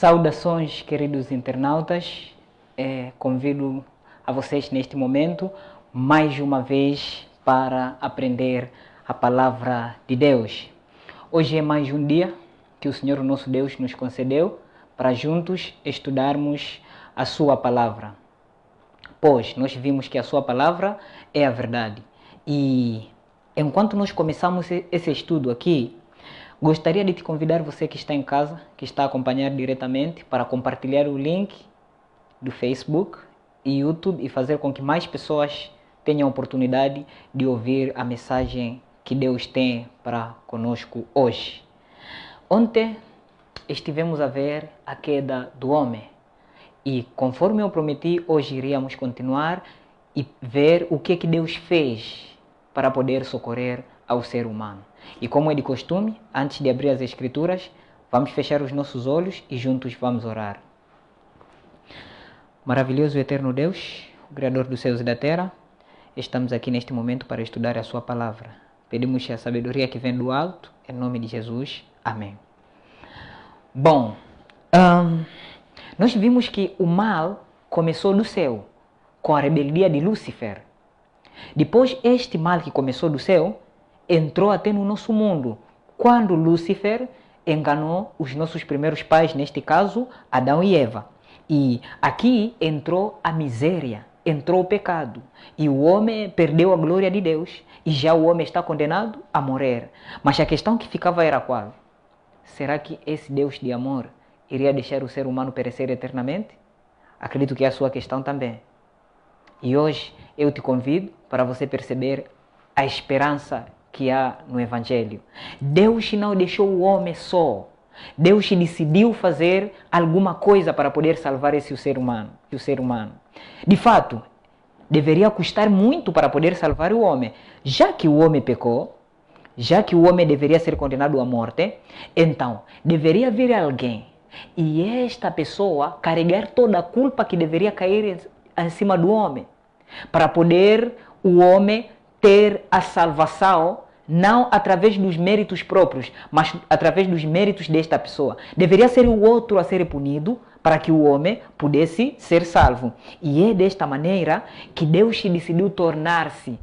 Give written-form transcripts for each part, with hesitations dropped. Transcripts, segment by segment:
Saudações, queridos internautas. Convido a vocês neste momento, mais uma vez, para aprender a palavra de Deus. Hoje é mais um dia que o Senhor nosso Deus nos concedeu para juntos estudarmos a sua palavra. Pois nós vimos que a sua palavra é a verdade. E enquanto nós começamos esse estudo aqui, gostaria de te convidar, você que está em casa, que está a acompanhar diretamente, para compartilhar o link do Facebook e YouTube e fazer com que mais pessoas tenham a oportunidade de ouvir a mensagem que Deus tem para conosco hoje. Ontem estivemos a ver a queda do homem e, conforme eu prometi, hoje iríamos continuar e ver o que Deus fez para poder socorrer ao ser humano. E como é de costume, antes de abrir as Escrituras, vamos fechar os nossos olhos e juntos vamos orar. Maravilhoso e eterno Deus, o Criador dos céus e da terra, estamos aqui neste momento para estudar a sua palavra. Pedimos a sabedoria que vem do alto, em nome de Jesus. Amém. Bom, nós vimos que o mal começou do céu, com a rebeldia de Lúcifer. Depois, este mal que começou do céu entrou até no nosso mundo, quando Lúcifer enganou os nossos primeiros pais, neste caso, Adão e Eva. E aqui entrou a miséria, entrou o pecado. E o homem perdeu a glória de Deus. E já o homem está condenado a morrer. Mas a questão que ficava era qual? Será que esse Deus de amor iria deixar o ser humano perecer eternamente? Acredito que é a sua questão também. E hoje eu te convido para você perceber a esperança que há no Evangelho. Deus não deixou o homem só. Deus decidiu fazer alguma coisa para poder salvar esse ser humano. De fato, deveria custar muito para poder salvar o homem. Já que o homem pecou, já que o homem deveria ser condenado à morte, então deveria vir alguém e esta pessoa carregar toda a culpa que deveria cair em cima do homem, para poder o homem ter a salvação, não através dos méritos próprios, mas através dos méritos desta pessoa. Deveria ser o outro a ser punido para que o homem pudesse ser salvo. E é desta maneira que Deus decidiu tornar-se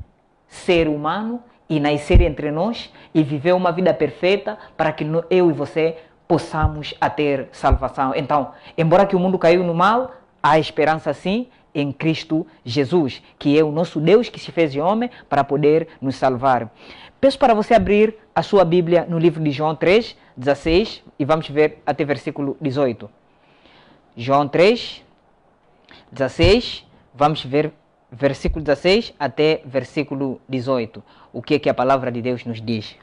ser humano e nascer entre nós e viver uma vida perfeita para que eu e você possamos a ter salvação. Então, embora que o mundo caiu no mal, há esperança sim em Cristo Jesus, que é o nosso Deus que se fez homem para poder nos salvar. Peço para você abrir a sua Bíblia no livro de João 3, 16, e vamos ver até versículo 18. João 3, 16, vamos ver versículo 16 até versículo 18. O que a palavra de Deus nos diz?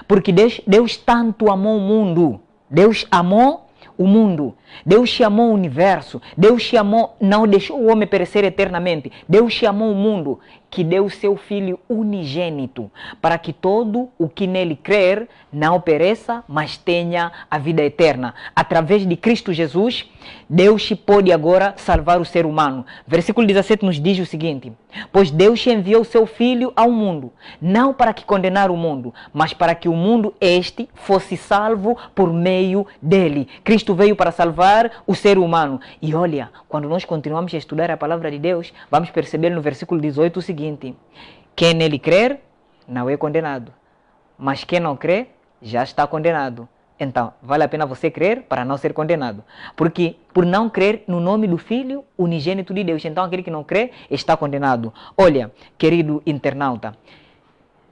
Porque Deus tanto amou o mundo, Deus amou o mundo, Deus chamou o universo, Deus chamou, não deixou o homem perecer eternamente, Deus chamou o mundo, que deu seu Filho unigênito, para que todo o que nele crer não pereça, mas tenha a vida eterna. Através de Cristo Jesus, Deus pode agora salvar o ser humano. Versículo 17 nos diz o seguinte: pois Deus enviou seu Filho ao mundo, não para que condenar o mundo, mas para que o mundo este fosse salvo por meio dele. Cristo veio para salvar o ser humano. E olha, quando nós continuamos a estudar a palavra de Deus, vamos perceber no versículo 18 o seguinte: quem nele crer não é condenado, mas quem não crê já está condenado. Então, vale a pena você crer para não ser condenado, porque por não crer no nome do Filho unigênito de Deus, então aquele que não crê está condenado. Olha, querido internauta,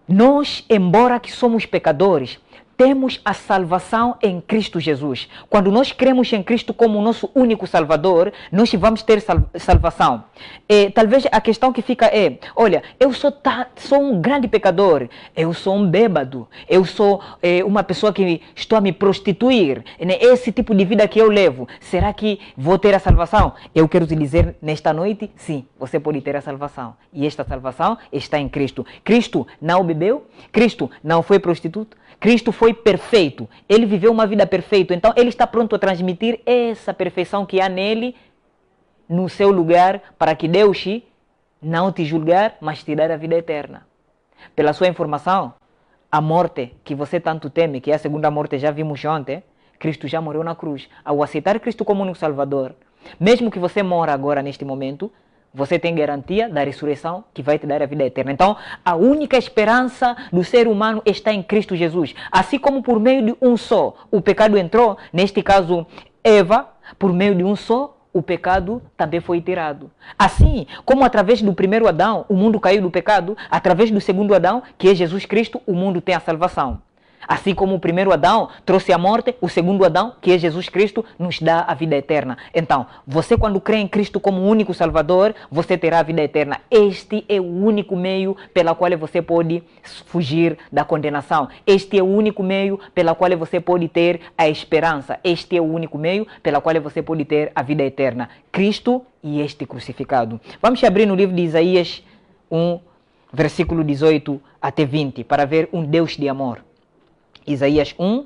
nós, embora que somos pecadores, temos a salvação em Cristo Jesus. Quando nós cremos em Cristo como o nosso único Salvador, nós vamos ter salvação. Talvez a questão que fica é: olha, eu sou um grande pecador, eu sou um bêbado, eu sou uma pessoa que estou a me prostituir, esse tipo de vida que eu levo, será que vou ter a salvação? Eu quero te dizer nesta noite, sim, você pode ter a salvação. E esta salvação está em Cristo. Cristo não bebeu, Cristo não foi prostituto, Cristo foi perfeito, ele viveu uma vida perfeita, então ele está pronto a transmitir essa perfeição que há nele no seu lugar, para que Deus não te julgar, mas te dar a vida eterna. Pela sua informação, a morte que você tanto teme, que é a segunda morte, já vimos ontem, Cristo já morreu na cruz. Ao aceitar Cristo como único Salvador, mesmo que você mora agora neste momento, você tem garantia da ressurreição que vai te dar a vida eterna. Então, a única esperança do ser humano está em Cristo Jesus. Assim como por meio de um só o pecado entrou, neste caso Eva, por meio de um só o pecado também foi tirado. Assim como através do primeiro Adão o mundo caiu do pecado, através do segundo Adão, que é Jesus Cristo, o mundo tem a salvação. Assim como o primeiro Adão trouxe a morte, o segundo Adão, que é Jesus Cristo, nos dá a vida eterna. Então, você quando crê em Cristo como único Salvador, você terá a vida eterna. Este é o único meio pela qual você pode fugir da condenação. Este é o único meio pela qual você pode ter a esperança. Este é o único meio pela qual você pode ter a vida eterna. Cristo e este crucificado. Vamos abrir no livro de Isaías 1, versículo 18 até 20, para ver um Deus de amor. Isaías 1,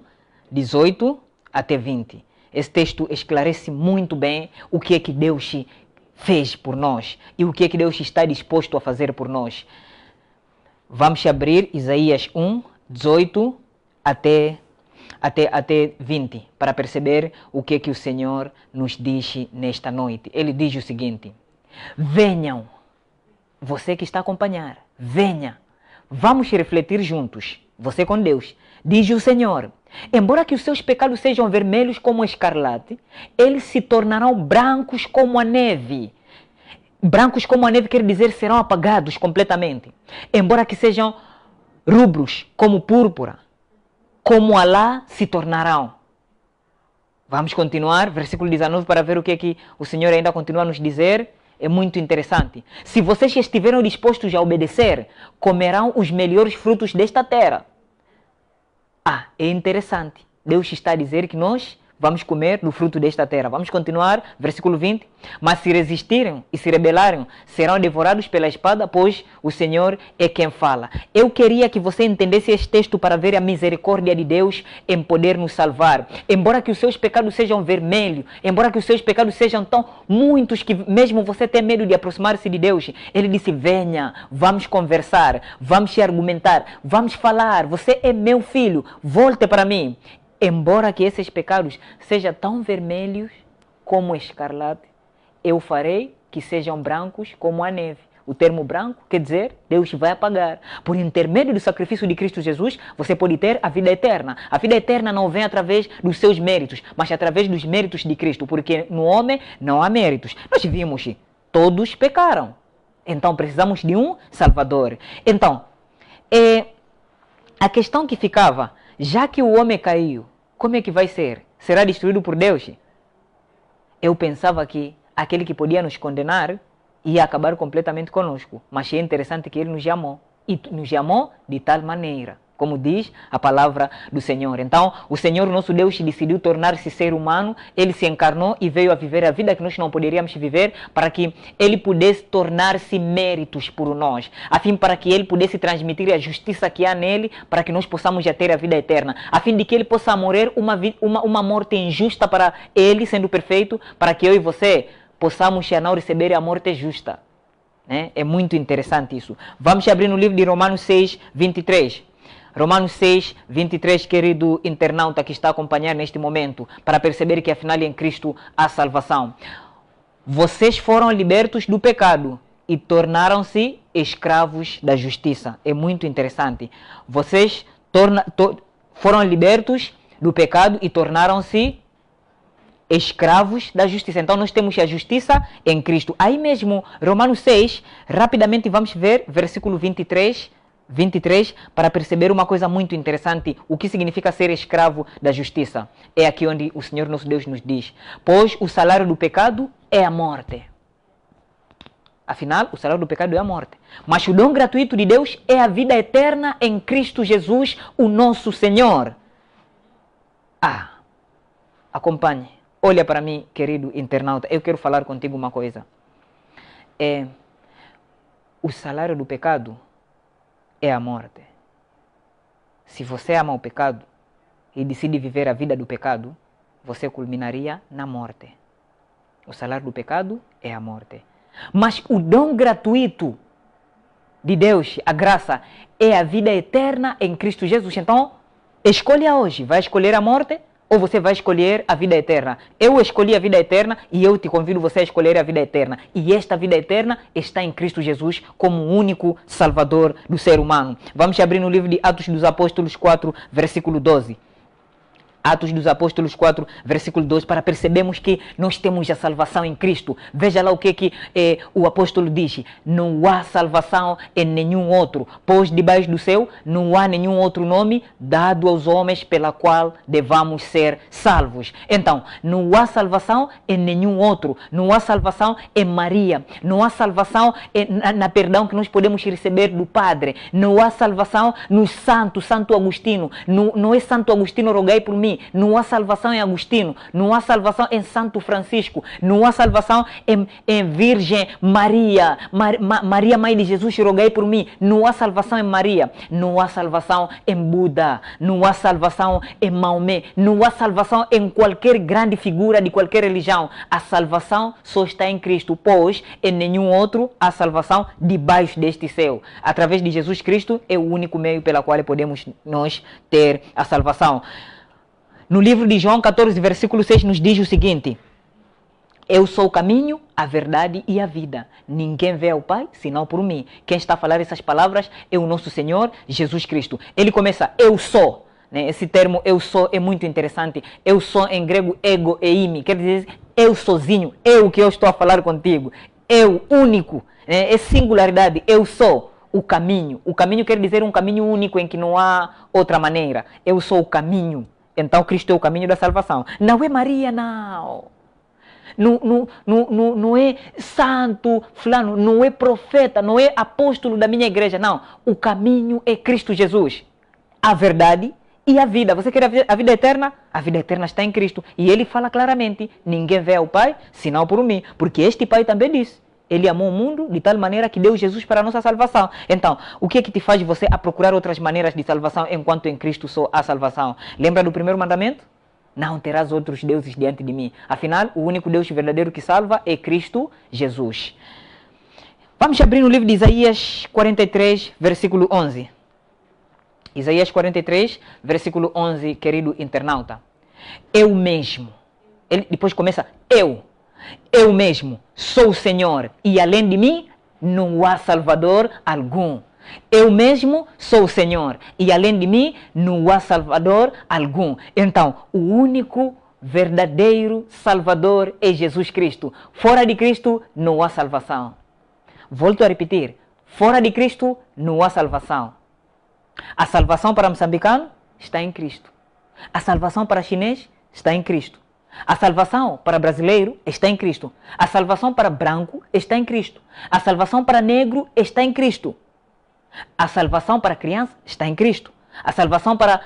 18 até 20. Esse texto esclarece muito bem o que é que Deus fez por nós e o que é que Deus está disposto a fazer por nós. Vamos abrir Isaías 1, 18 até 20, para perceber o que é que o Senhor nos diz nesta noite. Ele diz o seguinte: venham, você que está a acompanhar, venha, vamos refletir juntos, você com Deus. Diz o Senhor, embora que os seus pecados sejam vermelhos como escarlate, eles se tornarão brancos como a neve. Brancos como a neve quer dizer serão apagados completamente. Embora que sejam rubros como púrpura, como a lã se tornarão. Vamos continuar, versículo 19, para ver o que é que o Senhor ainda continua a nos dizer. É muito interessante. Se vocês estiverem dispostos a obedecer, comerão os melhores frutos desta terra. É interessante. Deus está a dizer que nós vamos comer do fruto desta terra. Vamos continuar, versículo 20. Mas se resistirem e se rebelarem, serão devorados pela espada, pois o Senhor é quem fala. Eu queria que você entendesse este texto para ver a misericórdia de Deus em poder nos salvar. Embora que os seus pecados sejam vermelhos, embora que os seus pecados sejam tão muitos que mesmo você tenha medo de aproximar-se de Deus, Ele disse, venha, vamos conversar, vamos se argumentar, vamos falar, você é meu filho, volte para mim. Embora que esses pecados sejam tão vermelhos como escarlate, eu farei que sejam brancos como a neve. O termo branco quer dizer, Deus vai apagar. Por intermédio do sacrifício de Cristo Jesus, você pode ter a vida eterna. A vida eterna não vem através dos seus méritos, mas através dos méritos de Cristo, porque no homem não há méritos. Nós vimos, todos pecaram. Então precisamos de um Salvador. Então, a questão que ficava, já que o homem caiu, como é que vai ser? Será destruído por Deus? Eu pensava que aquele que podia nos condenar ia acabar completamente conosco. Mas é interessante que Ele nos amou. E nos amou de tal maneira, como diz a palavra do Senhor. Então, o Senhor, nosso Deus, decidiu tornar-se ser humano. Ele se encarnou e veio a viver a vida que nós não poderíamos viver, para que Ele pudesse tornar-se méritos por nós, a fim para que Ele pudesse transmitir a justiça que há nele, para que nós possamos já ter a vida eterna, a fim de que Ele possa morrer uma morte injusta para Ele, sendo perfeito, para que eu e você possamos já não receber a morte justa. É muito interessante isso. Vamos abrir no livro de Romanos 6, 23. Romanos 6, 23, querido internauta que está a acompanhar neste momento, para perceber que afinal em Cristo há salvação. Vocês foram libertos do pecado e tornaram-se escravos da justiça. É muito interessante. Vocês foram libertos do pecado e tornaram-se escravos da justiça. Então nós temos a justiça em Cristo. Aí mesmo, Romanos 6, rapidamente vamos ver versículo 23, para perceber uma coisa muito interessante, o que significa ser escravo da justiça. É aqui onde o Senhor nosso Deus nos diz, pois o salário do pecado é a morte. Afinal, o salário do pecado é a morte. Mas o dom gratuito de Deus é a vida eterna em Cristo Jesus, o nosso Senhor. Acompanhe. Olha para mim, querido internauta, eu quero falar contigo uma coisa. O salário do pecado é a morte. Se você ama o pecado e decide viver a vida do pecado, você culminaria na morte. O salário do pecado é a morte. Mas o dom gratuito de Deus, a graça, é a vida eterna em Cristo Jesus. Então, escolha hoje. Vai escolher a morte ou você vai escolher a vida eterna? Eu escolhi a vida eterna e eu te convido você a escolher a vida eterna. E esta vida eterna está em Cristo Jesus como o único Salvador do ser humano. Vamos abrir no livro de Atos dos Apóstolos 4, versículo 12. Atos dos Apóstolos 4, versículo 12, para percebermos que nós temos a salvação em Cristo. Veja lá o que o apóstolo diz. Não há salvação em nenhum outro, pois debaixo do céu não há nenhum outro nome dado aos homens pela qual devamos ser salvos. Então, não há salvação em nenhum outro. Não há salvação em Maria. Não há salvação na perdão que nós podemos receber do Padre. Não há salvação no Santo Agostinho. Não é Santo Agostinho, rogai por mim. Não há salvação em Agostinho, não há salvação em Santo Francisco, não há salvação em Virgem Maria, Maria Mãe de Jesus, rogai por mim. Não há salvação em Maria, não há salvação em Buda, não há salvação em Maomé, não há salvação em qualquer grande figura de qualquer religião. A salvação só está em Cristo, pois em nenhum outro há salvação debaixo deste céu. Através de Jesus Cristo é o único meio pela qual podemos nós ter a salvação. No livro de João 14, versículo 6, nos diz o seguinte: eu sou o caminho, a verdade e a vida. Ninguém vê ao Pai, senão por mim. Quem está a falar essas palavras é o nosso Senhor Jesus Cristo. Ele começa, eu sou. Esse termo, eu sou, é muito interessante. Eu sou, em grego, ego e imi. Quer dizer, eu sozinho, eu que eu estou a falar contigo. Eu, único. É singularidade, eu sou o caminho. O caminho quer dizer um caminho único em que não há outra maneira. Eu sou o caminho. Então, Cristo é o caminho da salvação. Não é Maria, não. Não é santo, fulano, não é profeta, não é apóstolo da minha igreja, não. O caminho é Cristo Jesus. A verdade e a vida. Você quer a vida eterna? A vida eterna está em Cristo. E ele fala claramente, ninguém vê ao Pai, senão por mim. Porque este Pai também disse. Ele amou o mundo de tal maneira que deu Jesus para a nossa salvação. Então, o que é que te faz você a procurar outras maneiras de salvação enquanto em Cristo só há salvação? Lembra do primeiro mandamento? Não terás outros deuses diante de mim. Afinal, o único Deus verdadeiro que salva é Cristo Jesus. Vamos abrir no livro de Isaías 43, versículo 11. Isaías 43, versículo 11, querido internauta. Eu mesmo. Ele depois começa, eu mesmo sou o Senhor e além de mim não há Salvador algum. Eu mesmo sou o Senhor e além de mim não há Salvador algum. Então, o único verdadeiro Salvador é Jesus Cristo. Fora de Cristo não há salvação. Volto a repetir, fora de Cristo não há salvação. A salvação para moçambicano está em Cristo. A salvação para chinês está em Cristo. A salvação para brasileiro está em Cristo. A salvação para branco está em Cristo. A salvação para negro está em Cristo. A salvação para criança está em Cristo. A salvação para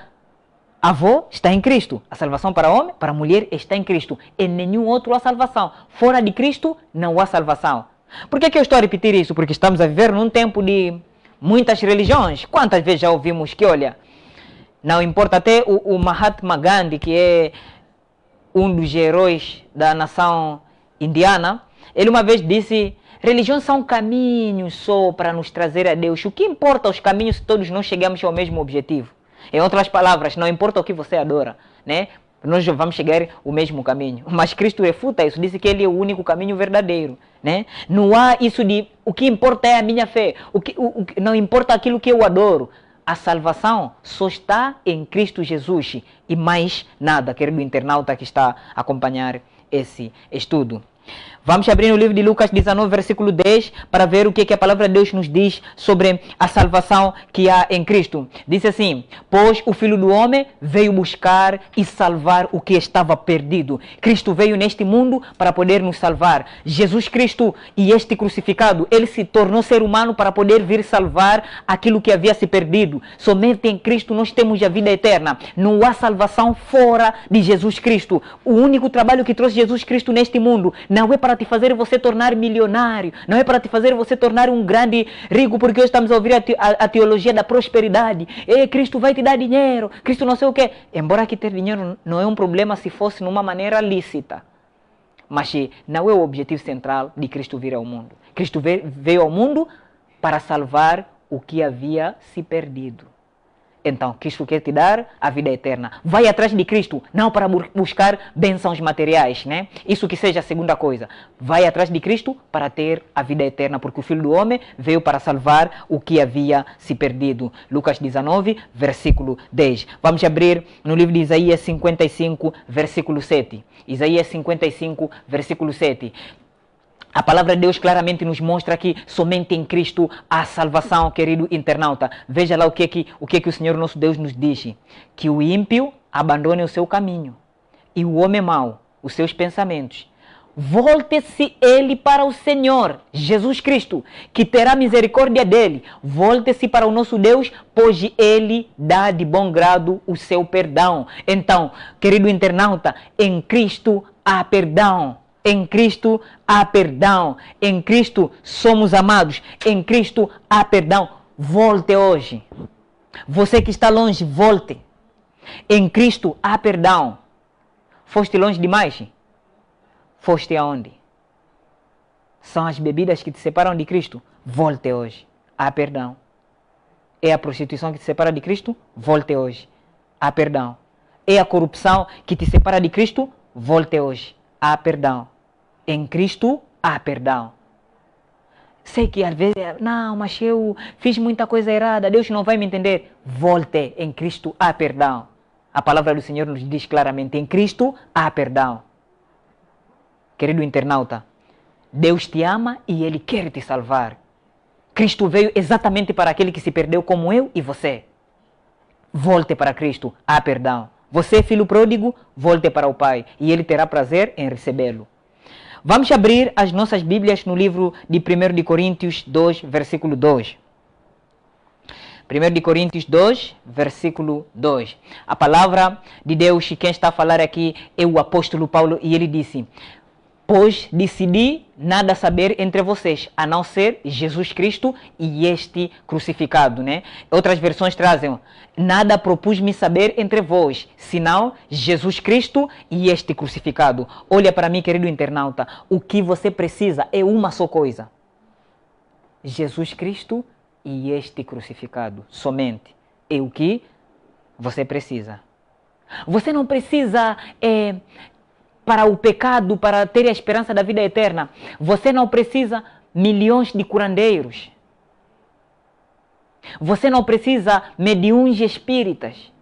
avô está em Cristo. A salvação para homem, para mulher está em Cristo. Em nenhum outro há salvação. Fora de Cristo não há salvação. Por que eu estou a repetir isso? Porque estamos a viver num tempo de muitas religiões. Quantas vezes já ouvimos que, olha, não importa até o Mahatma Gandhi, que é um dos heróis da nação indiana, ele uma vez disse, religiões são caminhos só para nos trazer a Deus. O que importa os caminhos se todos nós chegamos ao mesmo objetivo? Em outras palavras, não importa o que você adora, né? Nós vamos chegar ao mesmo caminho. Mas Cristo refuta isso, disse que ele é o único caminho verdadeiro, né? Não há isso de, o que importa é a minha fé, não importa aquilo que eu adoro. A salvação só está em Cristo Jesus e mais nada, querido internauta que está a acompanhar esse estudo. Vamos abrir no livro de Lucas 19, versículo 10, para ver o que a palavra de Deus nos diz sobre a salvação que há em Cristo. Diz assim, pois o Filho do Homem veio buscar e salvar o que estava perdido. Cristo veio neste mundo para poder nos salvar. Jesus Cristo e este crucificado, ele se tornou ser humano para poder vir salvar aquilo que havia se perdido. Somente em Cristo nós temos a vida eterna. Não há salvação fora de Jesus Cristo. O único trabalho que trouxe Jesus Cristo neste mundo não é para te fazer você tornar milionário, não é para te fazer você tornar um grande rico, porque hoje estamos a ouvir a teologia da prosperidade. Cristo vai te dar dinheiro, Cristo não sei o quê. Embora que ter dinheiro não é um problema se fosse numa maneira lícita, mas não é o objetivo central de Cristo vir ao mundo. Cristo veio ao mundo para salvar o que havia se perdido. Então, Cristo quer te dar a vida eterna. Vai atrás de Cristo, não para buscar bênçãos materiais, né? Isso que seja a segunda coisa. Vai atrás de Cristo para ter a vida eterna, porque o Filho do Homem veio para salvar o que havia se perdido. Lucas 19, versículo 10. Vamos abrir no livro de Isaías 55, versículo 7. Isaías 55, versículo 7. A palavra de Deus claramente nos mostra que somente em Cristo há salvação, querido internauta. Veja lá o que o Senhor nosso Deus nos diz. Que o ímpio abandone o seu caminho e o homem mau os seus pensamentos. Volte-se ele para o Senhor, Jesus Cristo, que terá misericórdia dele. Volte-se para o nosso Deus, pois ele dá de bom grado o seu perdão. Então, querido internauta, em Cristo há perdão. Em Cristo há perdão. Em Cristo somos amados. Em Cristo há perdão. Volte hoje. Você que está longe, volte. Em Cristo há perdão. Foste longe demais? Foste aonde? São as bebidas que te separam de Cristo? Volte hoje. Há perdão. É a prostituição que te separa de Cristo? Volte hoje. Há perdão. É a corrupção que te separa de Cristo? Volte hoje. Há perdão. Em Cristo há perdão. Sei que às vezes, não, mas eu fiz muita coisa errada, Deus não vai me entender. Volte, em Cristo há perdão. A palavra do Senhor nos diz claramente, em Cristo há perdão. Querido internauta, Deus te ama e Ele quer te salvar. Cristo veio exatamente para aquele que se perdeu como eu e você. Volte para Cristo, há perdão. Você, filho pródigo, volte para o Pai e Ele terá prazer em recebê-lo. Vamos abrir as nossas Bíblias no livro de 1 de Coríntios 2, versículo 2. 1 de Coríntios 2, versículo 2. A palavra de Deus, quem está a falar aqui é o apóstolo Paulo, e ele disse: pois decidi nada saber entre vocês, a não ser Jesus Cristo e este crucificado, né? Outras versões trazem: nada propus-me saber entre vós, senão Jesus Cristo e este crucificado. Olha para mim, querido internauta, o que você precisa é uma só coisa: Jesus Cristo e este crucificado. Somente é o que você precisa. Você não precisa para o pecado, para ter a esperança da vida eterna. Você não precisa milhões de curandeiros. Você não precisa mediuns espíritas.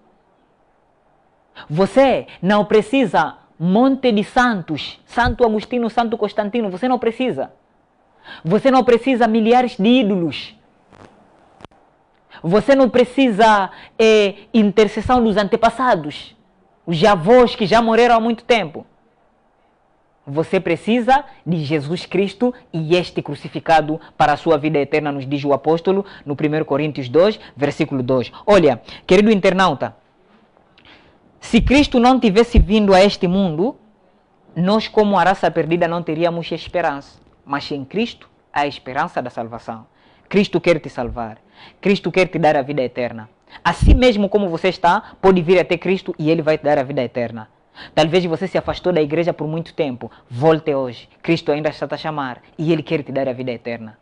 Você não precisa monte de santos, Santo Agostinho, Santo Constantino. Você não precisa. Você não precisa milhares de ídolos. Você não precisa intercessão dos antepassados, os avós que já morreram há muito tempo. Você precisa de Jesus Cristo e este crucificado para a sua vida eterna, nos diz o apóstolo no 1 Coríntios 2, versículo 2. Olha, querido internauta, se Cristo não tivesse vindo a este mundo, nós como a raça perdida não teríamos esperança. Mas em Cristo há a esperança da salvação. Cristo quer te salvar. Cristo quer te dar a vida eterna. Assim mesmo como você está, pode vir até Cristo e Ele vai te dar a vida eterna. Talvez você se afastou da igreja por muito tempo. Volte hoje. Cristo ainda está a chamar e Ele quer te dar a vida eterna.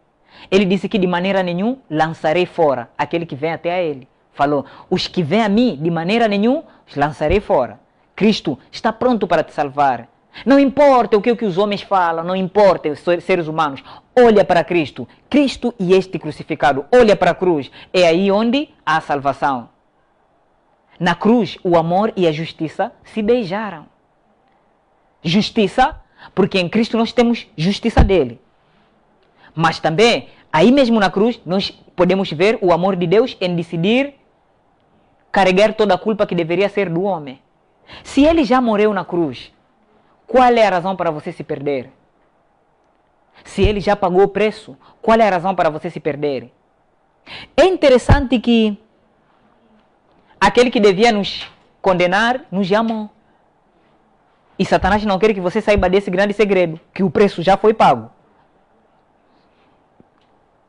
Ele disse que de maneira nenhuma lançarei fora aquele que vem até a Ele. Falou, os que vêm a mim, de maneira nenhuma, os lançarei fora. Cristo está pronto para te salvar. Não importa o que os homens falam, não importa os seres humanos. Olha para Cristo. Cristo e este crucificado. Olha para a cruz. É aí onde há salvação. Na cruz, o amor e a justiça se beijaram. Justiça, porque em Cristo nós temos justiça dele. Mas também, aí mesmo na cruz, nós podemos ver o amor de Deus em decidir carregar toda a culpa que deveria ser do homem. Se ele já morreu na cruz, qual é a razão para você se perder? Se ele já pagou o preço, qual é a razão para você se perder? É interessante que aquele que devia nos condenar nos amou. E Satanás não quer que você saiba desse grande segredo, que o preço já foi pago.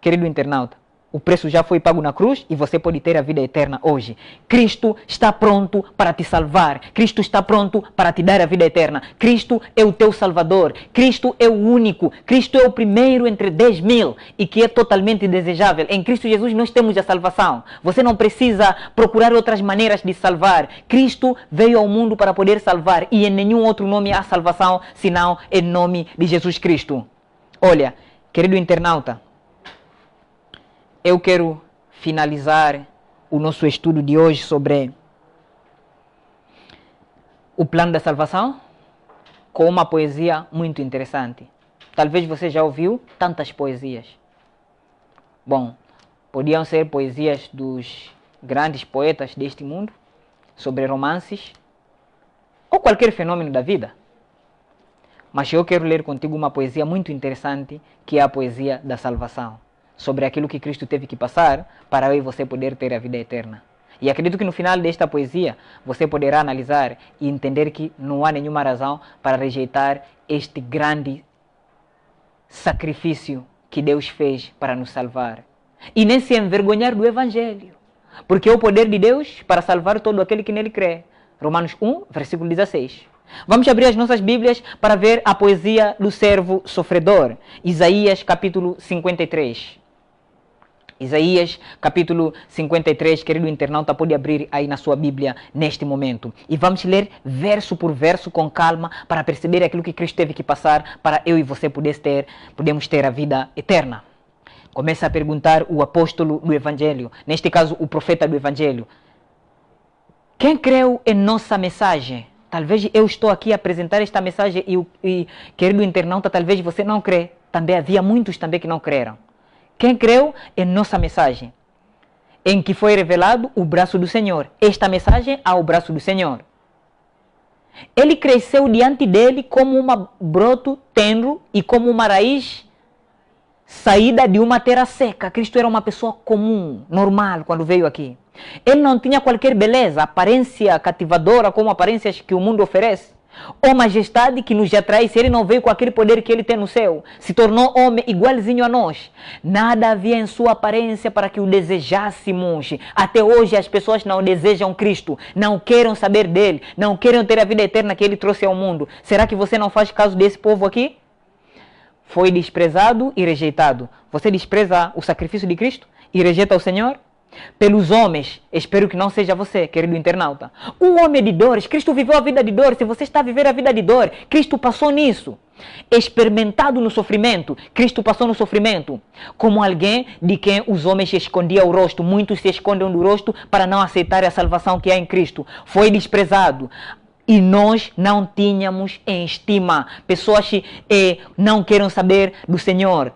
Querido internauta, O preço já foi pago na cruz e você pode ter a vida eterna hoje. Cristo está pronto para te salvar. Cristo está pronto para te dar a vida eterna. Cristo é o teu Salvador. Cristo é o único. Cristo é o primeiro entre 10 mil e que é totalmente desejável. Em Cristo Jesus nós temos a salvação. Você não precisa procurar outras maneiras de salvar. Cristo veio ao mundo para poder salvar e em nenhum outro nome há salvação senão em nome de Jesus Cristo. Olha, querido internauta, eu quero finalizar o nosso estudo de hoje sobre o plano da salvação com uma poesia muito interessante. Talvez você já ouviu tantas poesias. Bom, podiam ser poesias dos grandes poetas deste mundo, sobre romances, ou qualquer fenômeno da vida. Mas eu quero ler contigo uma poesia muito interessante, que é a poesia da salvação. Sobre aquilo que Cristo teve que passar para eu e você poder ter a vida eterna. E acredito que no final desta poesia você poderá analisar e entender que não há nenhuma razão para rejeitar este grande sacrifício que Deus fez para nos salvar. E nem se envergonhar do Evangelho, porque é o poder de Deus para salvar todo aquele que nele crê. Romanos 1, versículo 16. Vamos abrir as nossas Bíblias para ver a poesia do servo sofredor. Isaías capítulo 53. Isaías capítulo 53, querido internauta, pode abrir aí na sua Bíblia neste momento. E vamos ler verso por verso com calma para perceber aquilo que Cristo teve que passar para eu e você podemos ter a vida eterna. Começa a perguntar o apóstolo do Evangelho, neste caso o profeta do Evangelho. Quem creu em nossa mensagem? Talvez eu estou aqui a apresentar esta mensagem e querido internauta, talvez você não crê. Também havia muitos também que não creram. Quem creu em nossa mensagem, em que foi revelado o braço do Senhor. Esta mensagem ao braço do Senhor. Ele cresceu diante dele como um broto tenro e como uma raiz saída de uma terra seca. Cristo era uma pessoa comum, normal, quando veio aqui. Ele não tinha qualquer beleza, aparência cativadora como aparências que o mundo oferece. Ou majestade que nos atrai, se ele não veio com aquele poder que ele tem no céu. Se tornou homem igualzinho a nós. Nada havia em sua aparência para que o desejássemos. Até hoje as pessoas não desejam Cristo, não querem saber dele, não querem ter a vida eterna que ele trouxe ao mundo. Será que você não faz caso desse povo aqui? Foi desprezado e rejeitado. Você despreza o sacrifício de Cristo e rejeita o Senhor? Pelos homens, espero que não seja você, querido internauta. Um homem de dores, Cristo viveu a vida de dor. Se você está a viver a vida de dor, Cristo passou nisso. Experimentado no sofrimento, Cristo passou no sofrimento. Como alguém de quem os homens escondiam o rosto. Muitos se escondem do rosto para não aceitar a salvação que há em Cristo. Foi desprezado. E nós não tínhamos em estima. Pessoas que não querem saber do Senhor.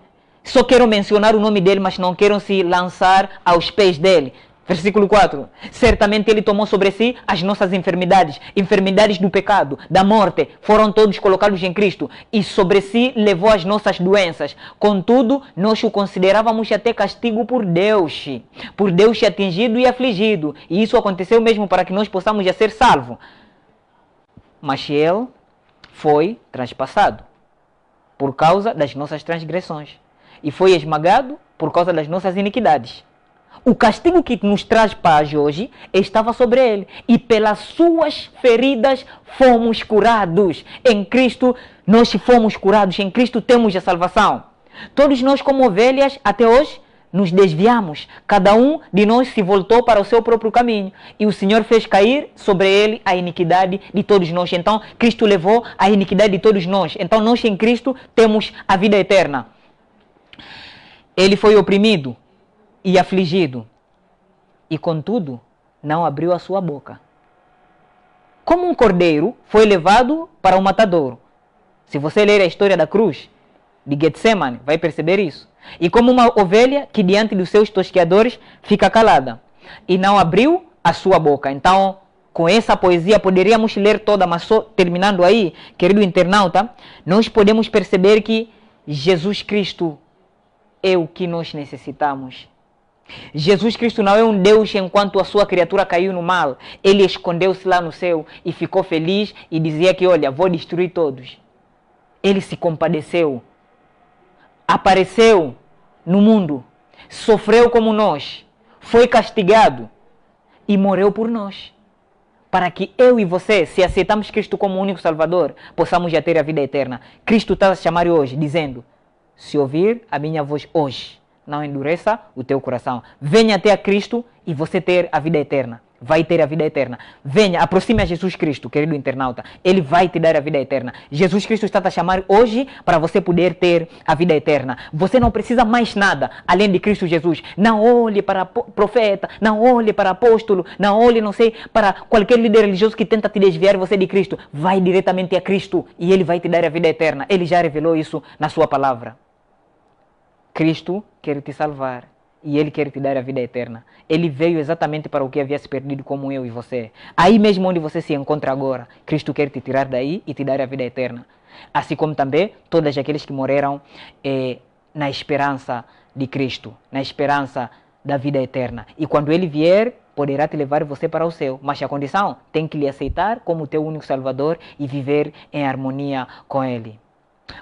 Só quero mencionar o nome dele, mas não quero se lançar aos pés dele. Versículo 4. Certamente ele tomou sobre si as nossas enfermidades, enfermidades do pecado, da morte, foram todos colocados em Cristo, e sobre si levou as nossas doenças. Contudo, nós o considerávamos até castigo por Deus atingido e afligido, e isso aconteceu mesmo para que nós possamos já ser salvos. Mas ele foi transpassado por causa das nossas transgressões. E foi esmagado por causa das nossas iniquidades. O castigo que nos traz paz hoje estava sobre ele. E pelas suas feridas fomos curados. Em Cristo nós fomos curados. Em Cristo temos a salvação. Todos nós como ovelhas até hoje nos desviamos. Cada um de nós se voltou para o seu próprio caminho. E o Senhor fez cair sobre ele a iniquidade de todos nós. Então Cristo levou a iniquidade de todos nós. Então nós em Cristo temos a vida eterna. Ele foi oprimido e afligido, e contudo não abriu a sua boca. Como um cordeiro foi levado para o matadouro. Se você ler a história da cruz de Getsemane, vai perceber isso. E como uma ovelha que diante dos seus tosqueadores fica calada, e não abriu a sua boca. Então, com essa poesia poderíamos ler toda, mas só terminando aí, querido internauta, nós podemos perceber que Jesus Cristo é o que nós necessitamos. Jesus Cristo não é um Deus enquanto a sua criatura caiu no mal. Ele escondeu-se lá no céu e ficou feliz e dizia que, olha, vou destruir todos. Ele se compadeceu. Apareceu no mundo sofreu como nós, foi castigado e morreu por nós. Para que eu e você, se aceitamos Cristo como único Salvador, possamos já ter a vida eterna. Cristo está a chamar hoje, dizendo: se ouvir a minha voz hoje, não endureça o teu coração. Venha até a Cristo e você ter a vida eterna. Vai ter a vida eterna. Venha, aproxime a Jesus Cristo, querido internauta. Ele vai te dar a vida eterna. Jesus Cristo está a chamar hoje para você poder ter a vida eterna. Você não precisa mais nada além de Cristo Jesus. Não olhe para profeta, não olhe para apóstolo, não olhe, não sei, para qualquer líder religioso que tenta te desviar você de Cristo. Vai diretamente a Cristo e Ele vai te dar a vida eterna. Ele já revelou isso na sua palavra. Cristo quer te salvar. E Ele quer te dar a vida eterna. Ele veio exatamente para o que havia se perdido, como eu e você. Aí mesmo onde você se encontra agora, Cristo quer te tirar daí e te dar a vida eterna. Assim como também todos aqueles que morreram na esperança de Cristo, na esperança da vida eterna. E quando Ele vier, poderá te levar você para o céu. Mas a condição, tem que lhe aceitar como teu único Salvador e viver em harmonia com Ele.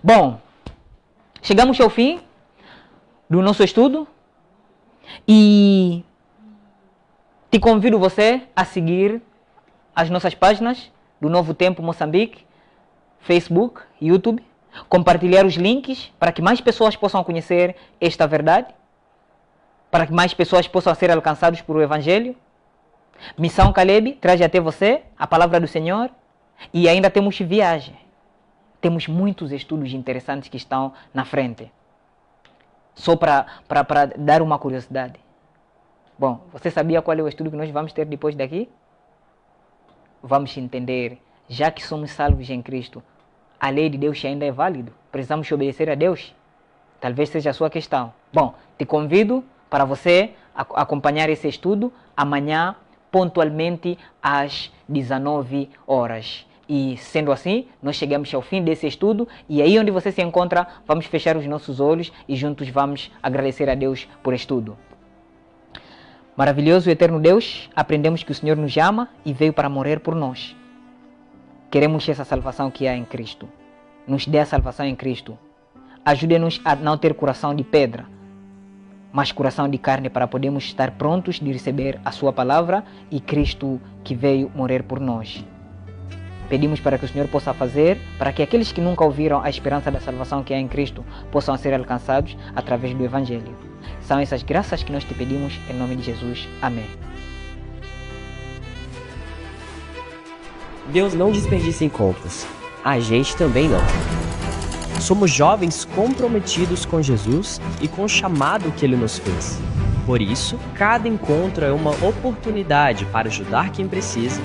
Bom, chegamos ao fim do nosso estudo. E te convido você a seguir as nossas páginas do Novo Tempo Moçambique, Facebook, YouTube, compartilhar os links para que mais pessoas possam conhecer esta verdade, para que mais pessoas possam ser alcançadas por o Evangelho. Missão Caleb traz até você a palavra do Senhor e ainda temos viagem. Temos muitos estudos interessantes que estão na frente. Só para dar uma curiosidade. Bom, você sabia qual é o estudo que nós vamos ter depois daqui? Vamos entender, já que somos salvos em Cristo, a lei de Deus ainda é válida? Precisamos obedecer a Deus? Talvez seja a sua questão. Bom, te convido para você acompanhar esse estudo amanhã, pontualmente às 19 horas. E sendo assim, nós chegamos ao fim desse estudo e aí onde você se encontra, vamos fechar os nossos olhos e juntos vamos agradecer a Deus por estudo. Maravilhoso e eterno Deus, aprendemos que o Senhor nos ama e veio para morrer por nós. Queremos essa salvação que há em Cristo. Nos dê a salvação em Cristo. Ajude-nos a não ter coração de pedra, mas coração de carne, para podermos estar prontos de receber a sua palavra e Cristo que veio morrer por nós. Pedimos para que o Senhor possa fazer para que aqueles que nunca ouviram a esperança da salvação que há em Cristo possam ser alcançados através do Evangelho. São essas graças que nós te pedimos em nome de Jesus. Amém. Deus não desperdiça encontros. A gente também não. Somos jovens comprometidos com Jesus e com o chamado que Ele nos fez. Por isso, cada encontro é uma oportunidade para ajudar quem precisa,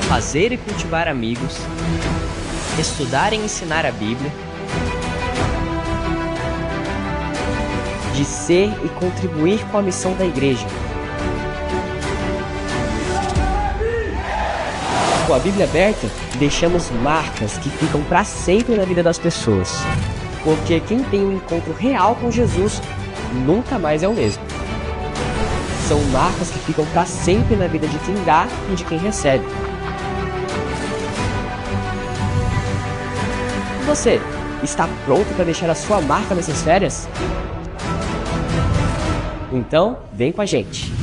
fazer e cultivar amigos, estudar e ensinar a Bíblia, de ser e contribuir com a missão da igreja. Com a Bíblia aberta, deixamos marcas que ficam para sempre na vida das pessoas. Porque quem tem um encontro real com Jesus nunca mais é o mesmo. São marcas que ficam para sempre na vida de quem dá e de quem recebe. Você está pronto para deixar a sua marca nessas férias? Então, vem com a gente!